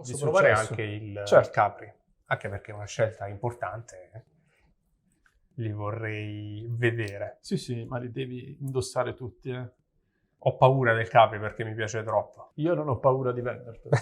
Posso provare anche il Capri, anche perché è una scelta importante, li vorrei vedere. Sì, ma li devi indossare tutti, Ho paura del Capri perché mi piace troppo. Io non ho paura di vendertelo.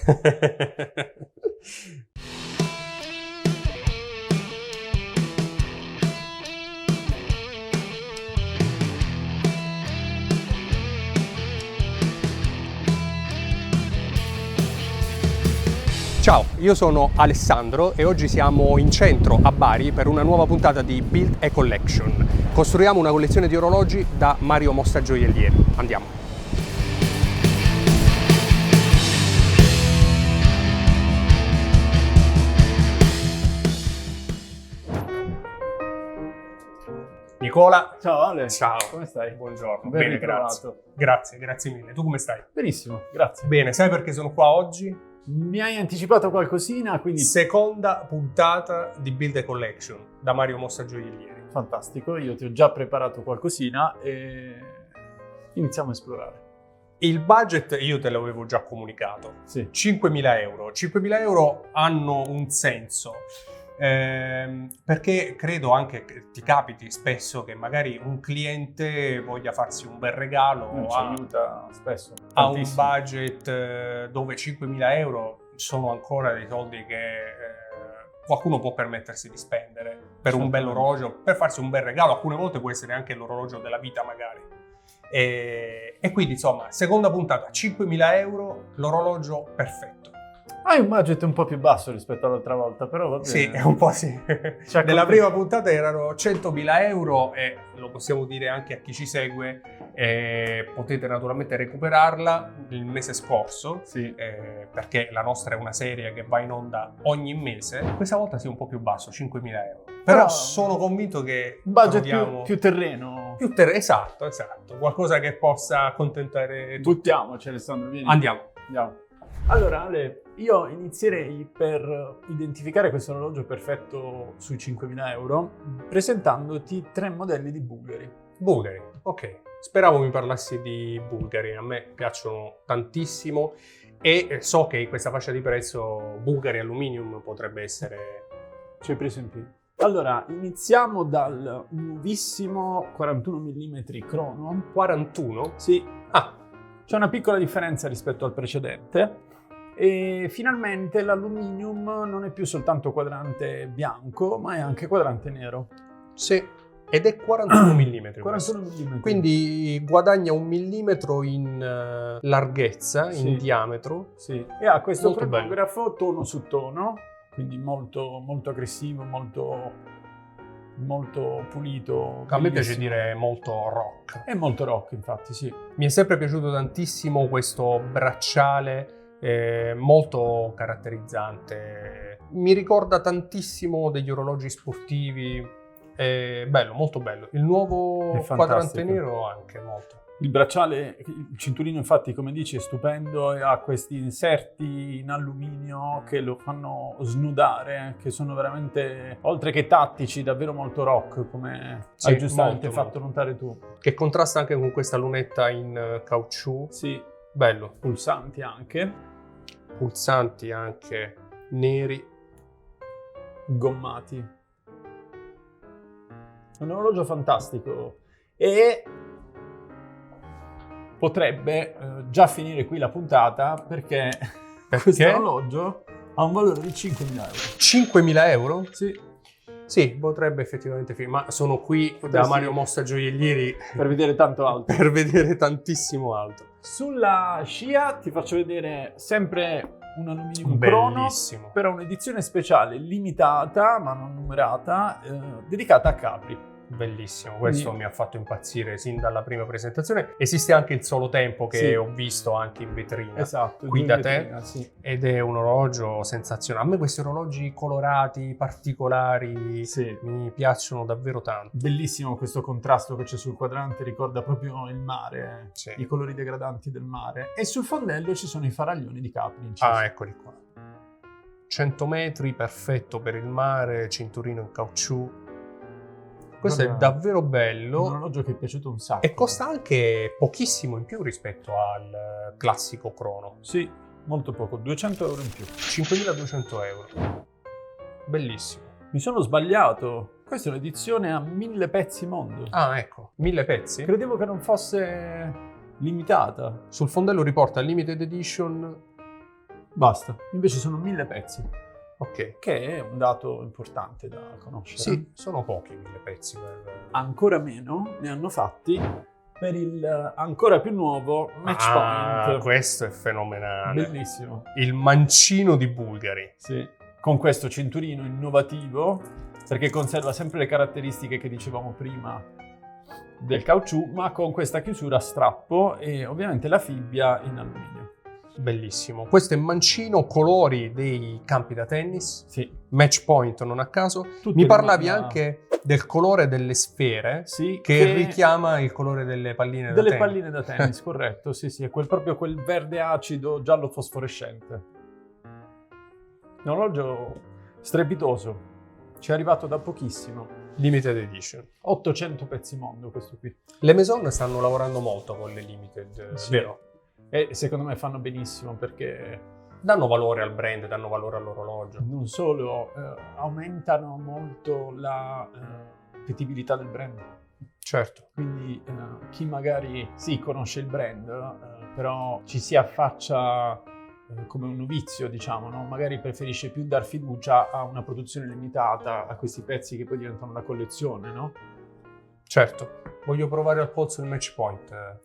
Ciao, io sono Alessandro e oggi siamo in centro a Bari per una nuova puntata di Build a Collection. Costruiamo una collezione di orologi da Mario Mossa Gioiellieri. Andiamo. Nicola. Ciao Ale. Ciao. Come stai? Buongiorno. Ben Bene, ritrovato. Grazie mille. Tu come stai? Benissimo, grazie. Bene, sai perché sono qua oggi? Mi hai anticipato qualcosina, quindi... Seconda puntata di Build a Collection da Mario Mossa Gioiellieri. Fantastico, io ti ho già preparato qualcosina e iniziamo a esplorare. Il budget io te l'avevo già comunicato. Sì. 5.000 euro. 5.000 euro hanno un senso. Perché credo anche che ti capiti spesso che magari un cliente voglia farsi un bel regalo, Ci aiuta spesso, ha un tantissimo. budget dove 5.000 euro sono ancora dei soldi che qualcuno può permettersi di spendere per un bel orologio, per farsi un bel regalo. Alcune volte può essere anche l'orologio della vita magari. E quindi insomma, seconda puntata, 5.000 euro, l'orologio perfetto. Hai un budget un po' più basso rispetto all'altra volta, però va bene. Sì, è un po' sì. Nella prima puntata erano 100.000 euro e lo possiamo dire anche a chi ci segue, potete naturalmente recuperarla il mese scorso, sì. Perché la nostra è una serie che va in onda ogni mese. Questa volta sì, un po' più basso, 5.000 euro. Però sono convinto che un budget più terreno. Esatto, qualcosa che possa accontentare tutti. Buttiamoci Alessandro, vieni. Andiamo. Allora Ale, io inizierei per identificare questo orologio perfetto sui 5.000 euro presentandoti 3 modelli di Bulgari. Bulgari, ok. Speravo mi parlassi di Bulgari, a me piacciono tantissimo e so che in questa fascia di prezzo Bulgari Aluminium potrebbe essere... Ci hai preso in piedi. Allora, iniziamo dal nuovissimo 41 mm crono. 41? Sì. Ah. C'è una piccola differenza rispetto al precedente. E finalmente l'aluminium non è più soltanto quadrante bianco, ma è anche quadrante nero. Sì, ed è 41 mm. 41 mm. Quindi guadagna 1 millimetro in larghezza, in diametro. Sì. E ha questo molto cronografo tono su tono, quindi molto, molto aggressivo, molto pulito. A me piace dire molto rock. È molto rock, infatti, sì. Mi è sempre piaciuto tantissimo questo bracciale molto caratterizzante. Mi ricorda tantissimo degli orologi sportivi. Bello, molto bello. Il nuovo quadrante nero anche molto. Il bracciale, il cinturino infatti come dici è stupendo e ha questi inserti in alluminio che lo fanno snodare, che sono veramente, oltre che tattici, davvero molto rock, come hai giustamente fatto notare tu. Che contrasta anche con questa lunetta in caucciù. Sì. Bello. Pulsanti anche, neri, gommati. È un orologio fantastico e potrebbe già finire qui la puntata perché questo orologio ha un valore di 5.000 euro. 5.000 euro? Sì. Sì, potrebbe effettivamente finire, ma sono qui da Mario Mossa Gioiellieri per vedere tanto altro. Per vedere tantissimo altro. Sulla scia ti faccio vedere sempre un aluminium crono, però un'edizione speciale limitata, ma non numerata, dedicata a Capri. Bellissimo, questo mi ha fatto impazzire sin dalla prima presentazione. Esiste anche il solo tempo che ho visto anche in vetrina, qui da te, ed è un orologio sensazionale. A me questi orologi colorati, particolari, mi piacciono davvero tanto. Bellissimo questo contrasto che c'è sul quadrante, ricorda proprio il mare, i colori degradanti del mare. E sul fondello ci sono i faraglioni di Capri. Ah, eccoli qua. 100 metri, perfetto per il mare, cinturino in caucciù. Questo è davvero bello. Un orologio che è piaciuto un sacco. E costa anche pochissimo in più rispetto al classico crono. Sì. molto poco, 200 euro in più. 5.200 euro. Bellissimo. Mi sono sbagliato. Questa è un'edizione a 1000 pezzi mondo. Ah, ecco, 1000 pezzi. Credevo che non fosse limitata. Sul fondello riporta limited edition. Basta. Invece sono 1000 pezzi, Ok. che è un dato importante da conoscere. Sì, sono pochi 1000 pezzi Ancora meno ne hanno fatti per il ancora più nuovo Match Point. Questo è fenomenale. Bellissimo. Il mancino di Bulgari. Sì. Con questo cinturino innovativo, perché conserva sempre le caratteristiche che dicevamo prima del caucciù, ma con questa chiusura a strappo e ovviamente la fibbia in alluminio. Bellissimo. Questo è mancino, colori dei campi da tennis. Sì. Match point non a caso. Tutto Mi parlavi rimanda- anche del colore delle sfere, Sì, che richiama il colore delle palline da delle tennis. palline da tennis, corretto. Sì, sì, è proprio quel verde acido giallo fosforescente. Un orologio strepitoso. Ci è arrivato da pochissimo. Limited edition. 800 pezzi mondo questo qui. Le Maison stanno lavorando molto con le limited, Sì. vero? E secondo me fanno benissimo perché Danno valore al brand, danno valore all'orologio. non solo aumentano molto la vedibilità del brand. Certo. Quindi chi magari sì conosce il brand, però ci si affaccia come un novizio, diciamo, no? Magari preferisce più dar fiducia a una produzione limitata, a questi pezzi che poi diventano una collezione, no? Certo. Voglio provare al polso il match point.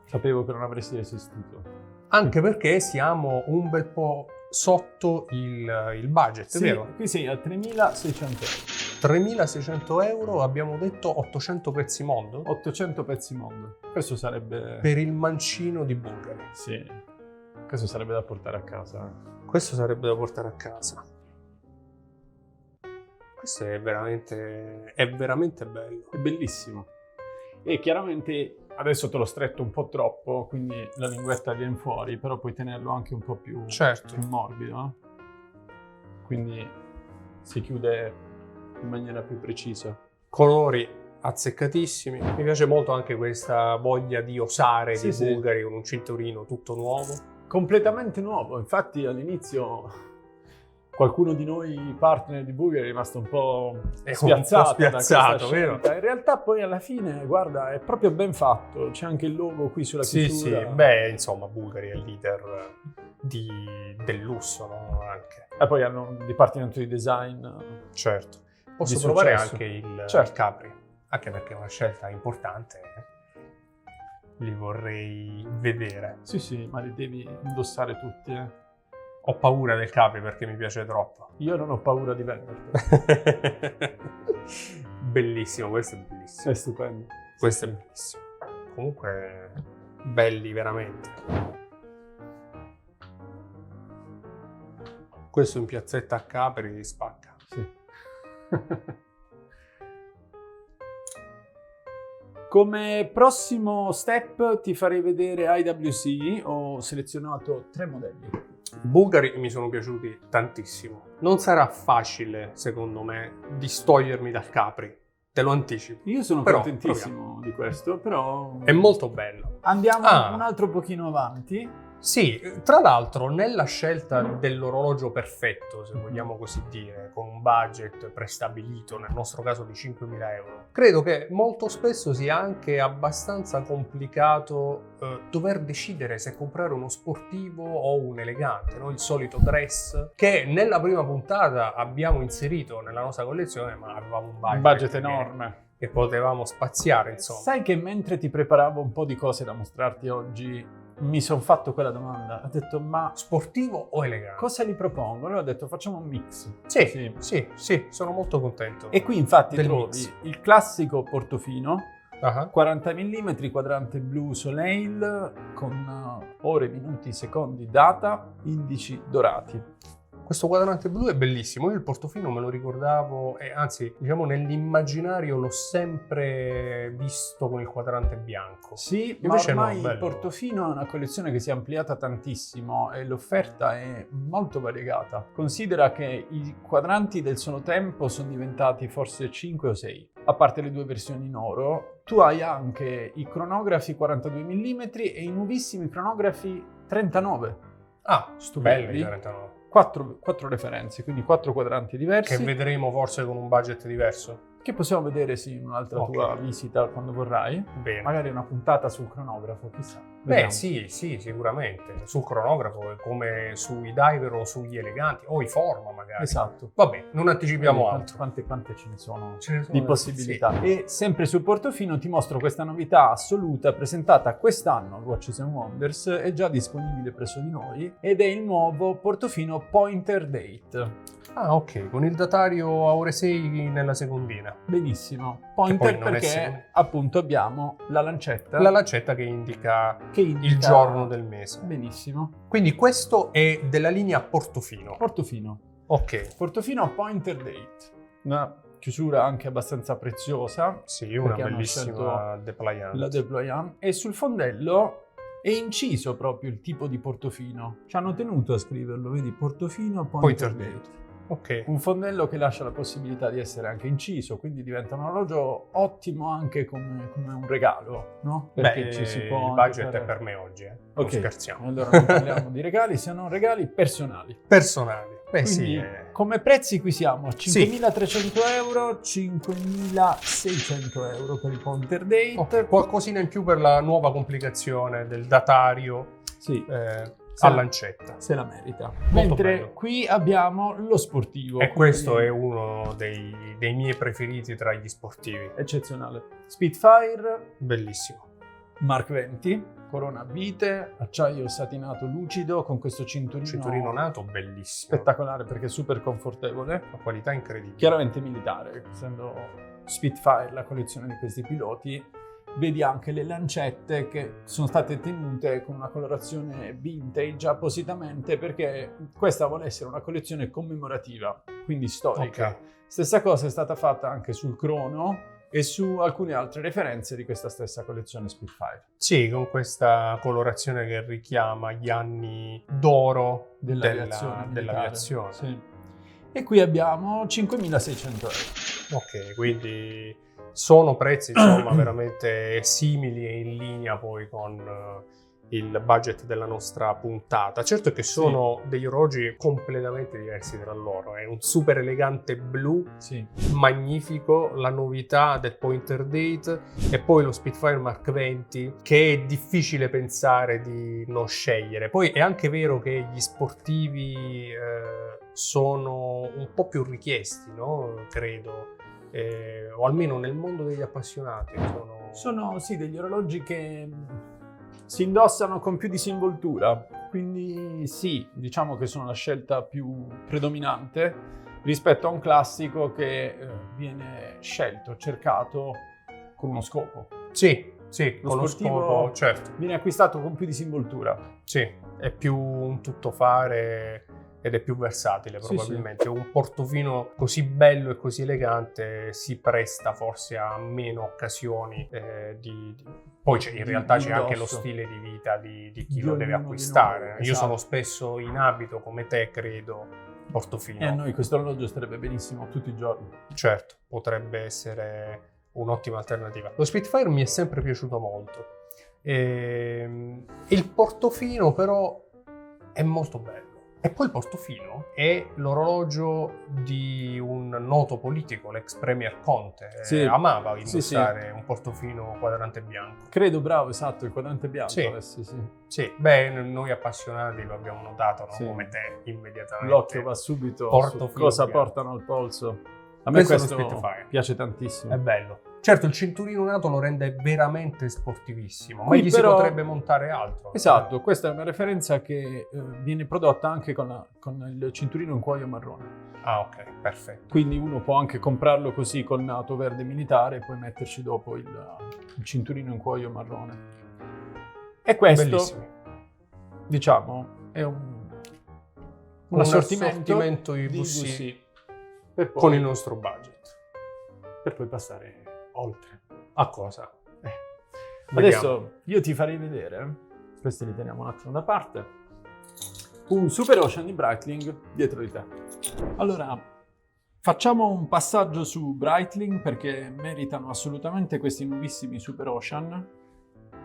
Sapevo che non avresti resistito. Anche perché siamo un bel po' sotto il budget, Sì, vero? qui sei a 3.600 euro. 3.600 euro, abbiamo detto 800 pezzi mondo 800 pezzi mondo. Questo sarebbe... per il mancino di Bulgari. Sì, questo sarebbe da portare a casa. Questo sarebbe da portare a casa. Questo è veramente bello. È bellissimo. E chiaramente adesso te l'ho stretto un po' troppo, quindi la linguetta viene fuori, però puoi tenerlo anche un po' più, Certo. più morbido, no? Quindi si chiude in maniera più precisa. Colori azzeccatissimi. Mi piace molto anche questa voglia di osare Sì, di sì. Bulgari con un cinturino tutto nuovo. Completamente nuovo, infatti all'inizio qualcuno di noi partner di Bulgari è rimasto un po' spiazzato, da questa spiazzato, vero? scelta. In realtà poi alla fine, guarda, è proprio ben fatto, c'è anche il logo qui sulla Sì, chiusura. sì. Beh, insomma, Bulgari è il leader del lusso, no? Anche. E poi hanno un dipartimento di design. Certo. Posso Di provare successo. anche il Certo. Capri, anche perché è una scelta importante. Li vorrei vedere. Sì, sì, ma li devi indossare tutti, eh. Ho paura del Capri perché mi piace troppo. Io non ho paura di venderlo. Bellissimo, questo è bellissimo. È stupendo. Questo è bellissimo. Comunque, belli veramente. Questo in piazzetta a Capri spacca. Sì. Come prossimo step ti farei vedere IWC, ho selezionato 3 modelli. I Bulgari mi sono piaciuti tantissimo. Non sarà facile, secondo me, distogliermi dal Capri. Te lo anticipo. Io sono Però, contentissimo di questo, però È molto bello. andiamo Ah. un altro pochino avanti. Sì, tra l'altro nella scelta dell'orologio perfetto, se vogliamo così dire, con un budget prestabilito, nel nostro caso di 5.000 euro, credo che molto spesso sia anche abbastanza complicato dover decidere se comprare uno sportivo o un elegante, no? Il solito dress che nella prima puntata abbiamo inserito nella nostra collezione, ma avevamo un Un budget che- enorme. che potevamo spaziare, insomma. Sai che mentre ti preparavo un po' di cose da mostrarti oggi, mi sono fatto quella domanda. Ho detto, ma Sportivo o elegante? cosa li propongo? Allora ho detto, facciamo un mix. Sì, sono molto contento. E qui infatti Del trovi mix. il classico portofino, Ah, 40 mm, quadrante blu Soleil, con ore, minuti, secondi, data, indici dorati. questo quadrante blu è bellissimo. Io il portofino me lo ricordavo, e anzi, diciamo, nell'immaginario l'ho sempre visto con il quadrante bianco. Sì, ma Invece no, ormai il bello. portofino è una collezione che si è ampliata tantissimo e l'offerta è molto variegata. Considera che i quadranti del sonotempo sono diventati forse 5 o 6, a parte le 2 versioni in oro. Tu hai anche i cronografi 42 mm e i nuovissimi cronografi 39. Ah, Stupendi. belli i 39. 4 referenze, quindi 4 quadranti diversi. Che vedremo forse con un budget diverso. Che possiamo vedere, sì, in un'altra Ok. tua visita quando vorrai. Bene. Magari una puntata sul cronografo, chissà. Beh, Vediamo. sì, sicuramente. Sul cronografo, come sui diver o sugli eleganti, o i forma magari. Esatto. Vabbè, non anticipiamo Vedi altro. Quante ce ne sono Ce ne sono di possibilità. E sempre sul Portofino ti mostro questa novità assoluta presentata quest'anno al Watches and Wonders, è già disponibile presso di noi ed è il nuovo Portofino Pointer Date. Ah, ok, con il datario a ore 6 nella secondina. Benissimo. Che poi Pointer non è perché secondo. appunto abbiamo la lancetta La lancetta che indica il il giorno del mese. Benissimo. Quindi questo è della linea Portofino. Portofino. Ok. Portofino Pointer Date. Una chiusura anche abbastanza preziosa. Sì, una Perché hanno bellissima depliant. La Deployant. E sul fondello è inciso proprio il tipo di portofino. Ci hanno tenuto a scriverlo, vedi? Portofino Pointer Pointer Date. Ok. Un fondello che lascia la possibilità di essere anche inciso, quindi diventa un orologio ottimo anche come un regalo, no? Perché Beh, ci si può il anche budget fare- è per me oggi, non Ok, scherziamo. allora non parliamo di regali, se non regali personali. Personali. Beh, Quindi, sì. come prezzi qui siamo a 5.300 euro, 5.600 euro per il Pointer Date. Ok, qualcosina in più per la nuova complicazione del datario Sì, a lancetta. se la merita. Molto Mentre bello. qui abbiamo lo sportivo. E questo quindi è uno dei miei preferiti tra gli sportivi. eccezionale. Spitfire, Bellissimo. Mark XX, corona a vite, acciaio satinato lucido con questo Cinturino nato, bellissimo. spettacolare perché è super confortevole. La qualità incredibile. Chiaramente militare, essendo Spitfire la collezione di questi piloti, vedi anche le lancette che sono state tenute con una colorazione vintage appositamente perché questa vuole essere una collezione commemorativa, quindi storica. Ok. Stessa cosa è stata fatta anche sul crono e su alcune altre referenze di questa stessa collezione Spitfire. Sì, con questa colorazione che richiama gli anni d'oro Dell'aviazione militare. dell'aviazione. Sì. E qui abbiamo 5.600 euro. Ok, quindi sono prezzi insomma veramente simili e in linea poi con il budget della nostra puntata. Certo che sono degli orologi completamente diversi tra loro. È un super elegante blu, Sì. magnifico, la novità del Pointer Date e poi lo Spitfire Mark XX che è difficile pensare di non scegliere. Poi è anche vero che gli sportivi sono un po' più richiesti, no? Credo. O almeno nel mondo degli appassionati Sono sì degli orologi che si indossano con più disinvoltura, quindi sì, diciamo che sono la scelta più predominante rispetto a un classico che viene scelto, cercato con uno scopo. sì, Lo con lo sportivo scopo, certo. viene acquistato con più disinvoltura. Sì, è più un tuttofare ed è più versatile Sì, probabilmente. Un portofino così bello e così elegante si presta forse a meno occasioni Poi in realtà c'è anche lo indosso. stile di vita di chi Di lo deve ognuno di acquistare. noi, Io esatto. sono spesso in abito come te, credo, portofino. E a noi questo orologio starebbe benissimo tutti i giorni. Certo, potrebbe essere un'ottima alternativa. Lo Spitfire mi è sempre piaciuto molto. Il portofino però è molto bello. E poi il portofino è l'orologio di un noto politico, l'ex premier Conte. Sì. Amava Sì, indossare un portofino quadrante bianco. Credo, bravo, esatto, il quadrante bianco. Sì. Sì. Sì, beh, noi appassionati lo abbiamo notato, no? Sì. Come te, immediatamente. L'occhio va subito Portofino su cosa bianco. portano al polso. A me Questo è lo questo Spitfire. piace tantissimo. È bello. Certo, il cinturino nato lo rende veramente sportivissimo, ma Qui gli però- si potrebbe montare altro. Esatto, questa è una referenza che viene prodotta anche con il cinturino in cuoio marrone. Ah, ok, perfetto. Quindi uno può anche comprarlo così col nato verde militare e poi metterci dopo il cinturino in cuoio marrone. E questo, Bellissimi. diciamo, è un assortimento di di bussi bussi per poi, con il nostro budget. per poi passare oltre. A cosa? Adesso io ti farei vedere, questi li teniamo un attimo da parte, un Super Ocean di Breitling dietro di te. Allora, facciamo un passaggio su Breitling perché meritano assolutamente questi nuovissimi Super Ocean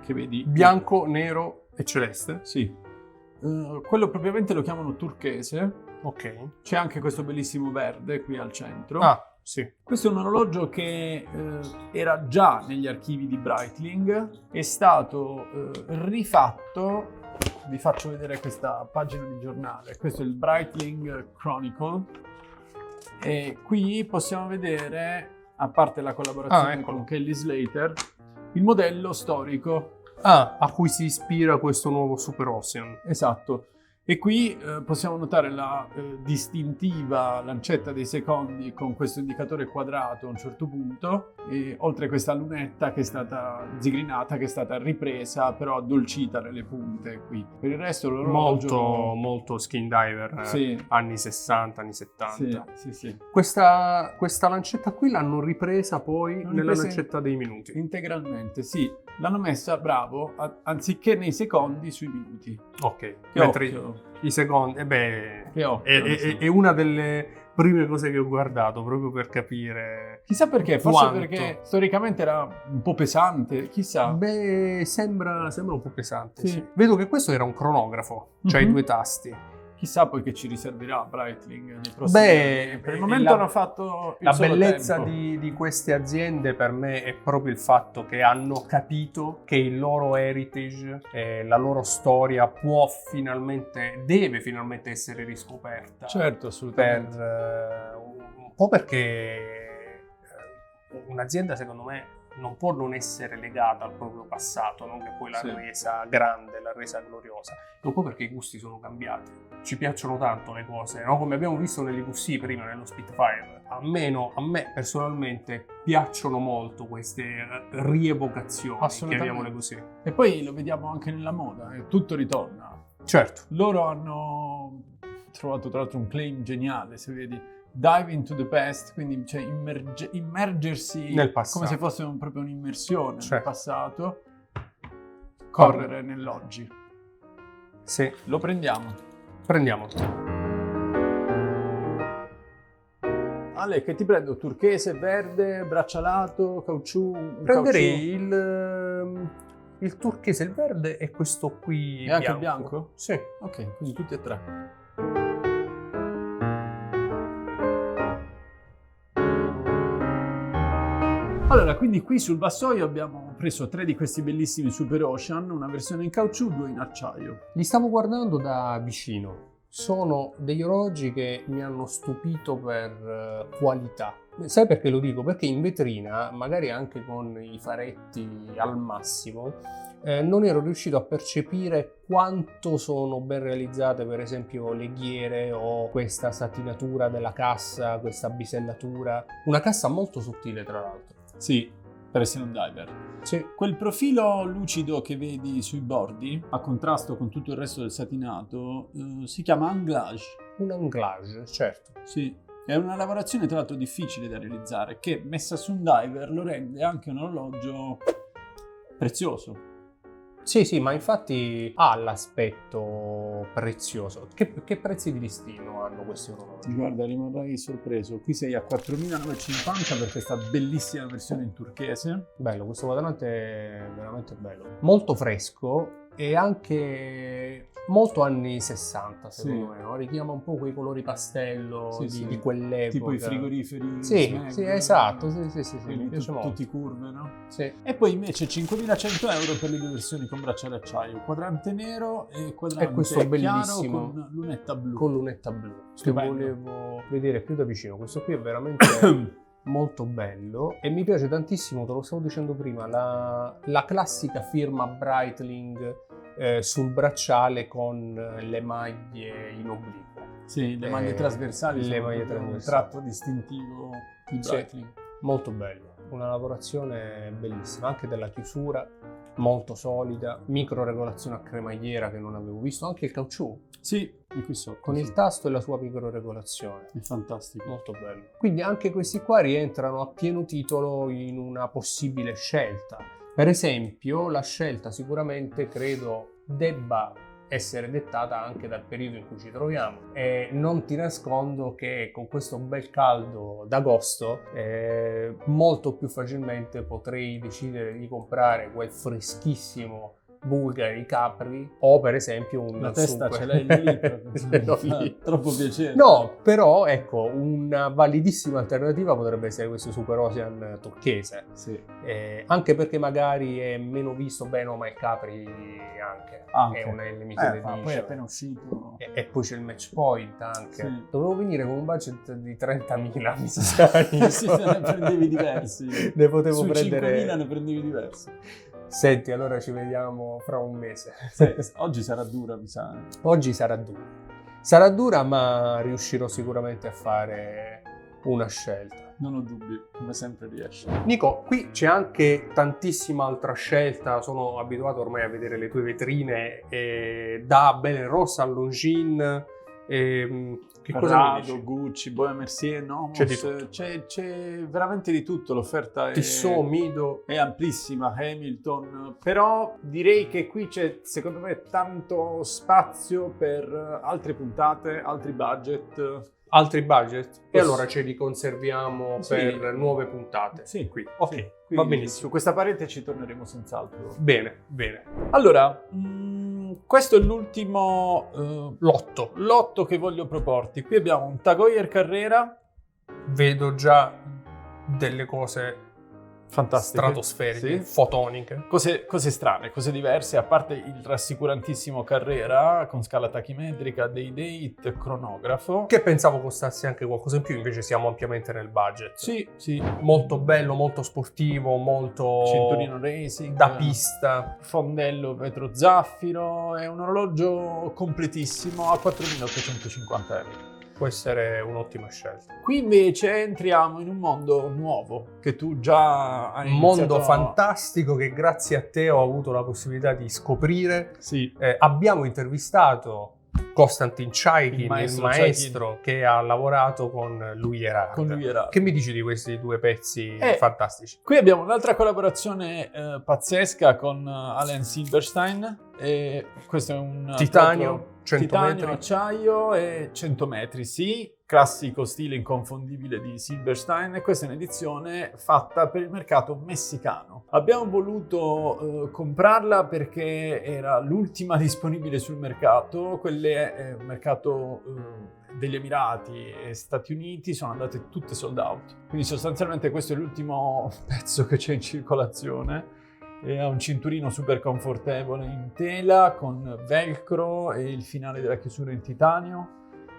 che vedi. Bianco, nero e celeste. Sì, quello propriamente lo chiamano turchese. Ok. C'è anche questo bellissimo verde qui al centro. Ah, sì. Questo è un orologio che era già negli archivi di Breitling, è stato rifatto. Vi faccio vedere questa pagina di giornale. Questo è il Breitling Chronicle e qui possiamo vedere, a parte la collaborazione con Kelly Slater, il modello storico. A cui si ispira questo nuovo Super Ocean. Esatto. E qui possiamo notare la distintiva lancetta dei secondi con questo indicatore quadrato a un certo punto, e oltre a questa lunetta che è stata zigrinata, che è stata ripresa, però addolcita nelle punte qui. Per il resto l'orologio... Molto skin diver, sì. Anni 60, anni 70. Sì. Questa lancetta qui l'hanno ripresa poi nella lancetta dei minuti. Integralmente, sì. L'hanno messa, bravo, anziché nei secondi, sui minuti. Ok. Mentre i secondi, è una delle prime cose che ho guardato proprio per capire. Chissà perché, forse quanto. Perché storicamente era un po' pesante, chissà. Sembra un po' pesante. Sì. Vedo che questo era un cronografo, cioè i 2 tasti. Chissà poi che ci riserverà Breitling nei prossimi anni. Per il momento hanno fatto il la solo bellezza tempo. di queste aziende per me è proprio il fatto che hanno capito che il loro heritage, la loro storia deve finalmente essere riscoperta. Certo, assolutamente. Un po' perché un'azienda, secondo me, non può non essere legata al proprio passato, non che poi l'ha resa grande, l'ha resa gloriosa. Un po' perché i gusti sono cambiati. Ci piacciono tanto le cose, no? Come abbiamo visto nell'IQC prima, nello Spitfire. A me personalmente piacciono molto queste rievocazioni, chiamiamole così. E poi lo vediamo anche nella moda, tutto ritorna. Certo. Loro hanno trovato tra l'altro un claim geniale, se vedi. Dive into the past, quindi cioè immergersi nel passato, come se fosse proprio un'immersione nel passato, correre nell'oggi. Sì. Lo prendiamo. Ale, che ti prendo? Turchese, verde, braccialato, caucciù? Prenderei il turchese, il verde e questo qui e anche il bianco? Sì. Ok, quindi tutti e 3. Allora, quindi qui sul vassoio abbiamo preso 3 di questi bellissimi Super Ocean, una versione in caucciù, 2 in acciaio. Li stavo guardando da vicino. Sono degli orologi che mi hanno stupito per qualità. Sai perché lo dico? Perché in vetrina, magari anche con i faretti al massimo, non ero riuscito a percepire quanto sono ben realizzate, per esempio, le ghiere o questa satinatura della cassa, questa bisellatura. Una cassa molto sottile, tra l'altro. Sì, per essere un diver. Sì. Quel profilo lucido che vedi sui bordi, a contrasto con tutto il resto del satinato, si chiama anglage. Un anglage, certo. Sì, è una lavorazione tra l'altro difficile da realizzare, che messa su un diver lo rende anche un orologio prezioso. Sì, ma infatti ha l'aspetto prezioso. Che prezzi di listino hanno questi orologi? Guarda, rimarrai sorpreso. Qui sei a 4.950 per questa bellissima versione in turchese. Bello, questo quadrante è veramente bello. Molto fresco e anche molto anni 60, secondo me, no? Richiama un po' quei colori pastello di quell'epoca. Tipo i frigoriferi. Sì, esatto. Sì, mi piace molto. Tutti curve, no? Sì. E poi invece 5.100 euro per le 2 versioni con bracciale acciaio, quadrante nero e quadrante questo bellissimo con lunetta blu. Con lunetta blu. Stupendo. Che volevo vedere più da vicino. Questo qui è veramente molto bello e mi piace tantissimo, te lo stavo dicendo prima, la classica firma Breitling sul bracciale con le maglie in obliquo. Sì, le maglie trasversali sono un tratto distintivo di Breitling. Sì, molto bello. Una lavorazione bellissima, anche della chiusura, molto solida, micro regolazione a cremagliera che non avevo visto, anche il caucciù. Sì, qui sotto. Con il tasto e la sua micro regolazione. È fantastico. Molto bello. Quindi anche questi qua rientrano a pieno titolo in una possibile scelta. Per esempio, la scelta sicuramente credo debba essere dettata anche dal periodo in cui ci troviamo e non ti nascondo che con questo bel caldo d'agosto molto più facilmente potrei decidere di comprare quel freschissimo bulgari, capri, o per esempio un La testa super- ce l'hai lì, L'ho lì. troppo piacere. No, però ecco, una validissima alternativa potrebbe essere questo Super Ocean turchese. Sì. Anche perché magari è meno visto, beh no, ma il Capri Anche. è una limited Ma edition. poi è appena uscito. E poi c'è il match point anche. Sì. Dovevo venire con un budget di 30.000, mi sa. Sì, se ne prendevi diversi. Ne potevo Su prendere 5.000 ne prendevi diversi. Senti, allora ci vediamo fra un mese. Oggi sarà dura, mi sa. Oggi sarà dura. Sarà dura, ma riuscirò sicuramente a fare una scelta. Non ho dubbi, come sempre riesci. Nico, qui c'è anche tantissima altra scelta. Sono abituato ormai a vedere le tue vetrine da Belle Rossa a Longines. Che cosa mi Prado, dici? Gucci, Bohème Mercier, Nomos, C'è di tutto. c'è veramente di tutto, l'offerta Tissot, Mido. è amplissima, Hamilton, però direi che qui c'è secondo me tanto spazio per altre puntate, altri budget. Altri budget? E Sì. allora ce li conserviamo Sì. per nuove puntate. Sì, Qui. Ok, sì. va Quindi benissimo. Su questa parete ci torneremo senz'altro. Bene, bene. Allora, questo è l'ultimo Lotto. che voglio proporti. Qui abbiamo un Tag Heuer Carrera. Vedo già delle cose Fantastiche. stratosferiche, Sì. fotoniche. Cose strane, cose diverse, a parte il rassicurantissimo Carrera con scala tachimetrica, day date, cronografo. Che pensavo costasse anche qualcosa in più, invece siamo ampiamente nel budget. Sì, sì. Molto bello, molto sportivo, molto Cinturino racing. da pista. Fondello vetro zaffiro. È un orologio completissimo a 4.850 euro. Può essere un'ottima scelta. Qui invece entriamo in un mondo nuovo che tu già hai Un mondo iniziato fantastico che grazie a te ho avuto la possibilità di scoprire. Sì. Abbiamo intervistato Konstantin Chaikin, il maestro maestro che ha lavorato con Louis Erard. Con lui era. Che mi dici di questi due pezzi Eh, fantastici? Qui abbiamo un'altra collaborazione pazzesca con Allen Silberstein. E questo è un Titanio, proprio 100 titanio, metri. acciaio e 100 metri, sì, classico stile inconfondibile di Silberstein, e questa è un'edizione fatta per il mercato messicano. Abbiamo voluto comprarla perché era l'ultima disponibile sul mercato, quelle mercato degli Emirati e Stati Uniti sono andate tutte sold out, quindi sostanzialmente questo è l'ultimo pezzo che c'è in circolazione. E ha un cinturino super confortevole in tela con velcro e il finale della chiusura in titanio,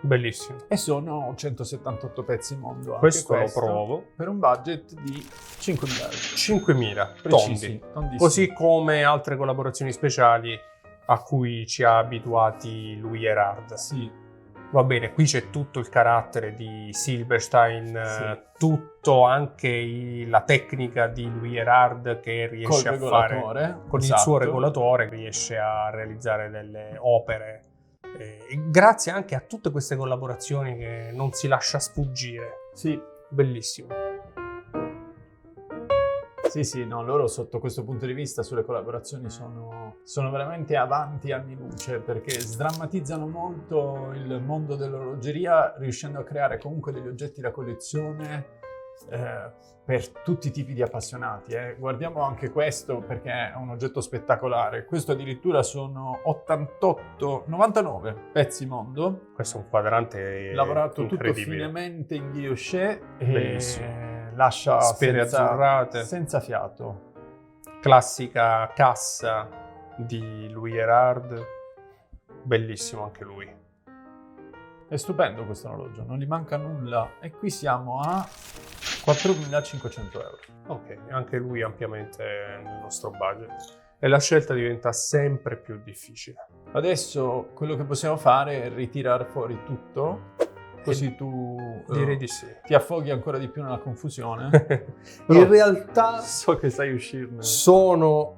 Bellissimo. e sono 178 pezzi mondo. Anche Questo lo provo. per un budget di 5.000 euro. 5.000 Precisi, tondi. tondissimi. Così come altre collaborazioni speciali a cui ci ha abituati Louis Erard. Sì, Va bene, qui c'è tutto il carattere di Silberstein, Sì. tutto anche la tecnica di Louis Erard che col riesce a fare regolatore. con il esatto. suo regolatore, riesce a realizzare delle opere. Grazie anche a tutte queste collaborazioni che non si lascia sfuggire. Sì. Bellissimo. Sì, no, loro sotto questo punto di vista sulle collaborazioni sono veramente avanti anni luce, perché sdrammatizzano molto il mondo dell'orologeria, riuscendo a creare comunque degli oggetti da collezione per tutti i tipi di appassionati. Guardiamo anche questo perché è un oggetto spettacolare. Questo addirittura sono 99 pezzi mondo, Questo è un quadrante lavorato tutto incredibile. finemente in guilloché Bellissimo. e lascia Sfere azzurrate. senza fiato. Classica cassa di Louis Erard, bellissimo anche lui. È stupendo questo orologio, non gli manca nulla, e qui siamo a 4.500 euro. Ok, anche lui ampiamente nel nostro budget. E la scelta diventa sempre più difficile. Adesso quello che possiamo fare è ritirare fuori tutto, così tu Direi di sì. ti affoghi ancora di più nella confusione. In realtà So che sai uscirne. sono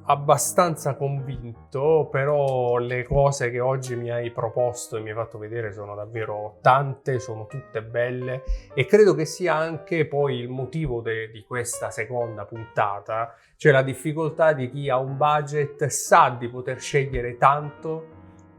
abbastanza convinto, però le cose che oggi mi hai proposto e mi hai fatto vedere sono davvero tante, sono tutte belle, e credo che sia anche poi il motivo di questa seconda puntata, cioè la difficoltà di chi ha un budget, sa di poter scegliere tanto,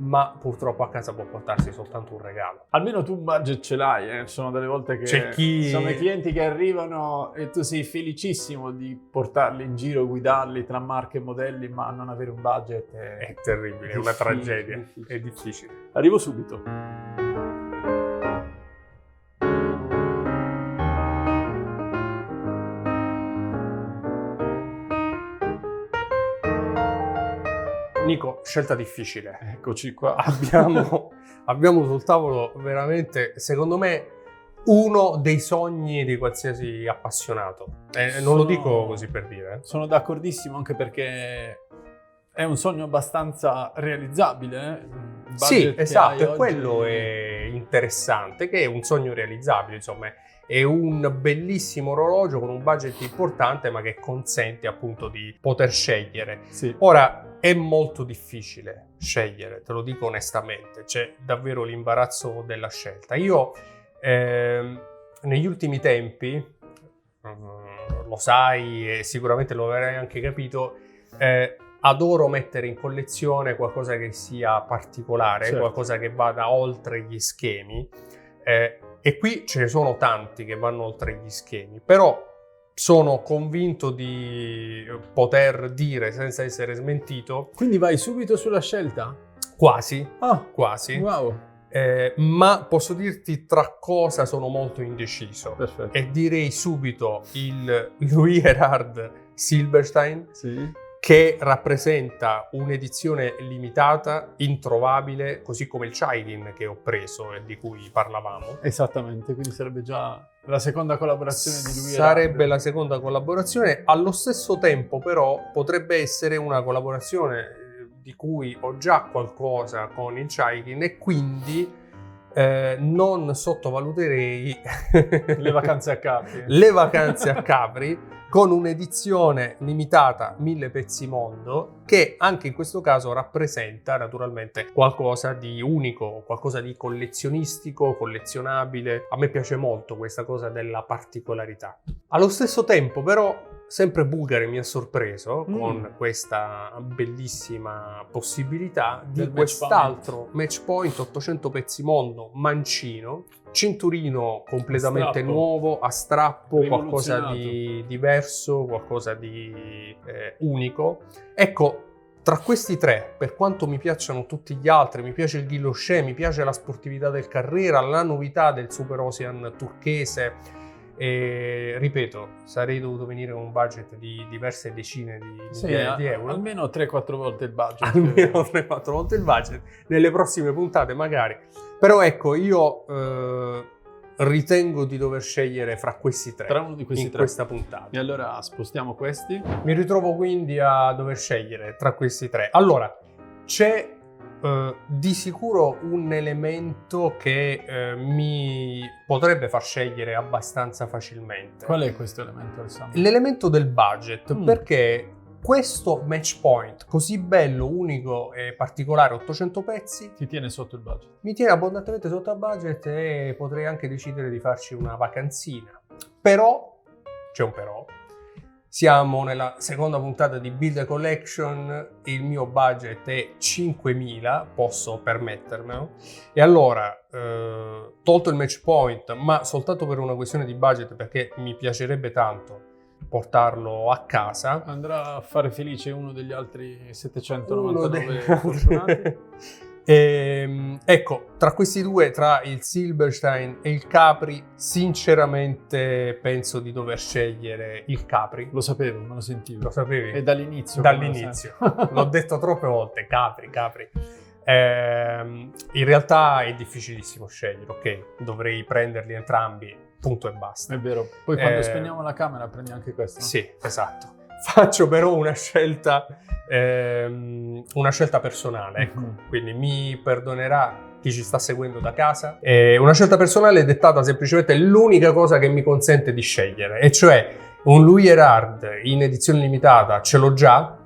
ma purtroppo a casa può portarsi soltanto un regalo. Almeno tu un budget ce l'hai, eh? Ci sono delle volte che C'è chi... sono i clienti che arrivano e tu sei felicissimo di portarli in giro, guidarli tra marche e modelli, ma non avere un budget È terribile, è una tragedia, è difficile. Arrivo subito. Nico, scelta difficile. Eccoci qua. Abbiamo sul tavolo veramente, secondo me, uno dei sogni di qualsiasi appassionato. Non lo dico così per dire. Sono d'accordissimo, anche perché è un sogno abbastanza realizzabile. Il Sì, budget che esatto, hai e oggi- quello è interessante, che è un sogno realizzabile, insomma. È un bellissimo orologio con un budget importante, ma che consente appunto di poter scegliere. Sì. Ora, è molto difficile scegliere, te lo dico onestamente, c'è davvero l'imbarazzo della scelta. Io negli ultimi tempi, lo sai e sicuramente lo avrai anche capito, adoro mettere in collezione qualcosa che sia particolare, Certo. qualcosa che vada oltre gli schemi. E qui ce ne sono tanti che vanno oltre gli schemi, però sono convinto di poter dire, senza essere smentito, Quindi vai subito sulla scelta? quasi, Ah, quasi, wow. ma posso dirti tra cosa sono molto indeciso. Perfetto. E direi subito il Louis Erhard Silberstein, Sì. che rappresenta un'edizione limitata, introvabile, così come il Chaikin che ho preso e di cui parlavamo. Esattamente, quindi sarebbe già la seconda collaborazione di lui. Sarebbe la seconda collaborazione. Allo stesso tempo, però, potrebbe essere una collaborazione di cui ho già qualcosa con il Chaikin e quindi non sottovaluterei Le vacanze a Capri. le vacanze a Capri con un'edizione limitata 1000 pezzi mondo, che anche in questo caso rappresenta naturalmente qualcosa di unico, qualcosa di collezionistico, collezionabile. A me piace molto questa cosa della particolarità. Allo stesso tempo, però, sempre Bulgari mi ha sorpreso con questa bellissima possibilità di Del quest'altro match point 800 pezzi mondo mancino, cinturino completamente A strappo. nuovo, a strappo, qualcosa Rivoluzionato. di diverso, qualcosa di unico. Ecco, tra questi tre, per quanto mi piacciono tutti gli altri, mi piace il Guilloché, mi piace la sportività del Carrera, la novità del Super Ocean turchese, e ripeto, sarei dovuto venire con un budget di diverse decine di Sì, migliaia di euro. almeno 3-4 volte il budget. Almeno 3-4 volte il budget, nelle prossime puntate magari. Però ecco, io ritengo di dover scegliere fra questi tre Tra uno di questi in tre. questa puntata. E allora spostiamo questi. Mi ritrovo quindi a dover scegliere tra questi tre. Allora, c'è di sicuro un elemento che mi potrebbe far scegliere abbastanza facilmente. Qual è questo elemento, Alessandro? L'elemento del budget, Mm. perché questo match point così bello, unico e particolare, 800 pezzi, Ti tiene sotto il budget. mi tiene abbondantemente sotto al budget e potrei anche decidere di farci una vacanzina. Però, c'è un però, siamo nella seconda puntata di Build a Collection, il mio budget è 5.000, posso permettermelo, e allora, tolto il match point, ma soltanto per una questione di budget, perché mi piacerebbe tanto portarlo a casa, Andrà a fare felice uno degli altri uno 799 dei- fortunati. Ecco, tra questi due, tra il Silberstein e il Capri, sinceramente penso di dover scegliere il Capri. Lo sapevo, me lo sentivo. Lo sapevi? E dall'inizio. Dall'inizio. L'ho detto troppe volte, Capri. In realtà è difficilissimo scegliere, ok? Dovrei prenderli entrambi, punto e basta. È vero. Poi quando Eh, spegniamo la camera prendi anche questo. no? Sì, esatto. Faccio però una scelta personale, ecco. Mhm. Quindi mi perdonerà chi ci sta seguendo da casa. Una scelta personale è dettata semplicemente l'unica cosa che mi consente di scegliere, e cioè un Louis Erhard in edizione limitata ce l'ho già,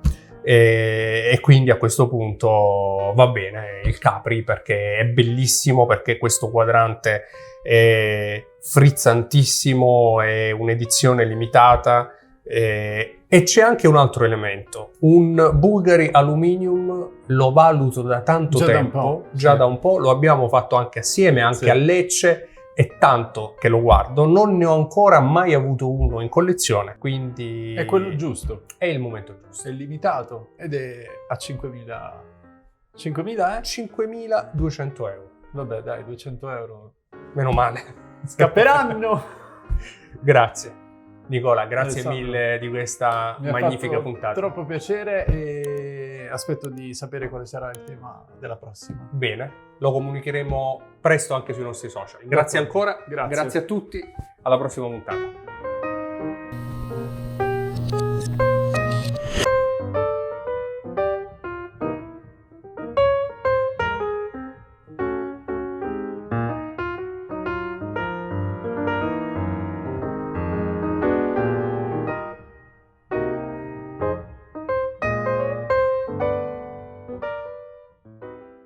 e quindi a questo punto va bene il Capri, perché è bellissimo, perché questo quadrante è frizzantissimo, è un'edizione limitata, e E c'è anche un altro elemento. Un Bulgari Aluminium lo valuto da tanto Già da un tempo, po', già sì. da un po', lo abbiamo fatto anche assieme, anche Sì. a Lecce, è tanto che lo guardo, non ne ho ancora mai avuto uno in collezione, quindi È quello giusto, è il momento giusto. è limitato ed è a 5.000. 5.000 5.200 euro. Vabbè dai, 200 euro. Meno male. Scapperanno! Grazie. Nicola, grazie Alessandro, mille di questa Mi ha magnifica fatto puntata. troppo piacere e aspetto di sapere quale sarà il tema della prossima. Bene, lo comunicheremo presto anche sui nostri social. Grazie ancora, Grazie. grazie a tutti, alla prossima puntata.